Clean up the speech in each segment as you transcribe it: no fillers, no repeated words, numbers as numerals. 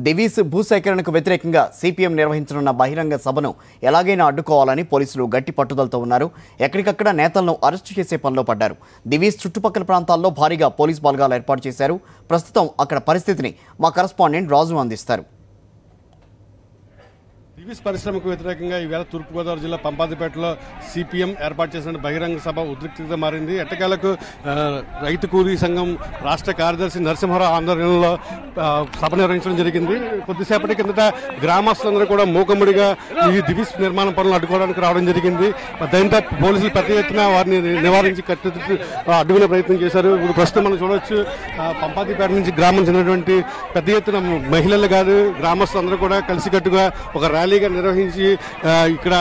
దివీస్ భూసేకరణకు వ్యతిరేకంగా సిపిఎం నిర్వహించనున్న బహిరంగ సభను ఎలాగైనా అడ్డుకోవాలని పోలీసులు గట్టి పట్టుదలతో ఉన్నారు. ఎక్కడికక్కడ నేతలను అరెస్టు చేసే పనిలో పడ్డారు. దివీస్ చుట్టుపక్కల ప్రాంతాల్లో భారీగా పోలీస్ బలగాలు ఏర్పాటు చేశారు. ప్రస్తుతం అక్కడ పరిస్థితిని మా కరెస్పాండెంట్ రాజు అందిస్తారు. దివీస్ పరిశ్రమకు వ్యతిరేకంగా ఈవేళ తూర్పుగోదావరి జిల్లా పంపాదిపేటలో సిపిఎం ఏర్పాటు చేసిన బహిరంగ సభ ఉద్రిక్తత మారింది. ఎట్టకేలకు రైతు కూలీ సంఘం రాష్ట్ర కార్యదర్శి నరసింహారావు ఆందోళనలో సభ నిర్వహించడం జరిగింది. కొద్దిసేపటి కిందట గ్రామస్తులందరూ కూడా మూకమ్మడిగా ఈ దివీస్ నిర్మాణ పనులు అడ్డుకోవడానికి రావడం జరిగింది. దాంతో పోలీసులు పెద్ద ఎత్తున వారిని నివారించి అడ్డుకునే ప్రయత్నం చేశారు. ఇప్పుడు ప్రస్తుతం మనం చూడవచ్చు, పంపాదిపేట నుంచి గ్రామం చెందినటువంటి పెద్ద ఎత్తున మహిళలు కాదు గ్రామస్తులందరూ కూడా కలిసికట్టుగా ఒక ర్యాలీగా నిర్వహించి ఇక్కడ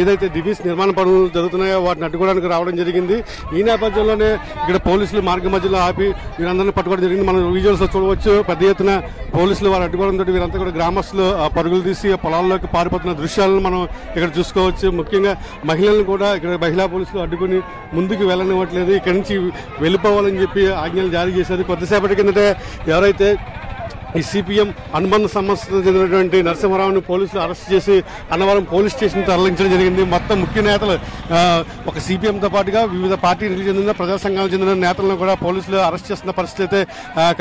ఏదైతే దివీస్ నిర్మాణ పనులు జరుగుతున్నాయో వాటిని అడ్డుకోవడానికి రావడం జరిగింది. ఈ నేపథ్యంలోనే ఇక్కడ పోలీసులు మార్గ మధ్యలో ఆపి వీరందరినీ పట్టుకోవడం జరిగింది. మనం విజువల్స్ చూడవచ్చు, పెద్ద ఎత్తున పోలీసులు వారు అడ్డుకోవడంతో వీరంతా కూడా గ్రామస్తులు పరుగులు తీసి పొలాల్లోకి పారిపోతున్న దృశ్యాలను మనం ఇక్కడ చూసుకోవచ్చు. ముఖ్యంగా మహిళలను కూడా ఇక్కడ మహిళా పోలీసులు అడ్డుకుని ముందుకు వెళ్ళనివ్వట్లేదు. ఇక్కడి నుంచి వెళ్ళిపోవాలని చెప్పి ఆజ్ఞలు జారీ చేశారు. కొద్దిసేపటి కిందటే ఎవరైతే ఈ సిపిఎం అనుబంధ సంస్థకు చెందినటువంటి నరసింహారావుని పోలీసులు అరెస్ట్ చేసి అన్నవరం పోలీస్ స్టేషన్ తరలించడం జరిగింది. మొత్తం ముఖ్య నేతలు ఒక సిపిఎంతో పాటుగా వివిధ పార్టీలకు చెందిన ప్రజా సంఘాలకు చెందిన నేతలను కూడా పోలీసులు అరెస్ట్ చేస్తున్న పరిస్థితి అయితే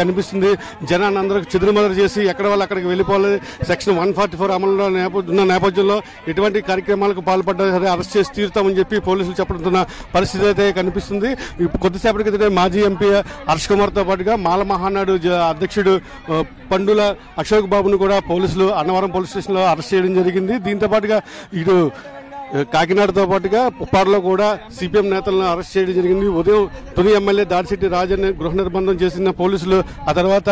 కనిపిస్తుంది. జనాన్ని అందరూ చెదురుమదురు చేసి ఎక్కడ వాళ్ళు అక్కడికి వెళ్ళిపోవాలి. సెక్షన్ 144 అమలులో ఉన్న నేపథ్యంలో ఎటువంటి కార్యక్రమాలకు పాల్పడ్డా సరే అరెస్ట్ చేసి తీరుతామని చెప్పి పోలీసులు చెప్పడుతున్న పరిస్థితి అయితే కనిపిస్తుంది. కొద్దిసేపటి క్రితమే మాజీ ఎంపీ హర్ష్ కుమార్తో పాటుగా మాల మహానాడు అధ్యక్షుడు పండుల అశోక్ బాబును కూడా పోలీసులు అన్నవరం పోలీస్ స్టేషన్లో అరెస్ట్ చేయడం జరిగింది. దీంతో పాటుగా ఇటు కాకినాడతో పాటుగా ఉప్పాడలో కూడా సిపిఎం నేతలను అరెస్ట్ చేయడం జరిగింది. ఉదయం తుని ఎమ్మెల్యే దాడిశెట్టి రాజన్ గృహ నిర్బంధం చేసిన పోలీసులు ఆ తర్వాత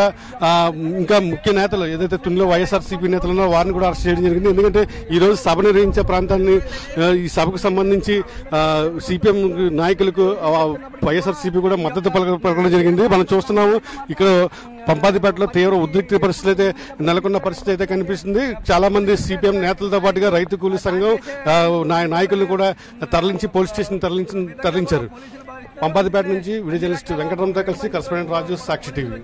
ఇంకా ముఖ్య నేతలు ఏదైతే తునిలో వైఎస్ఆర్సీపీ నేతలు ఉన్నారో వారిని కూడా అరెస్ట్ చేయడం జరిగింది. ఎందుకంటే ఈరోజు సభ నిర్వహించే ప్రాంతాన్ని ఈ సభకు సంబంధించి సిపిఎం నాయకులకు వైఎస్ఆర్సీపీ కూడా మద్దతు పలకడం జరిగింది. మనం చూస్తున్నాము ఇక్కడ పంపాదిపేటలో తీవ్ర ఉద్రిక్త పరిస్థితి అయితే నెలకొన్న పరిస్థితి అయితే కనిపిస్తుంది. చాలా మంది సిపిఎం నేతలతో పాటుగా రైతు కూలీ సంఘం నాయకులను కూడా తరలించి పోలీస్ స్టేషన్ తరలించారు. పంపాదిపేట నుంచి వీడియో జర్నలిస్ట్ వెంకటరామ్తో కలిసి కరెస్పాండెంట్ రాజు, సాక్షి టీవీ.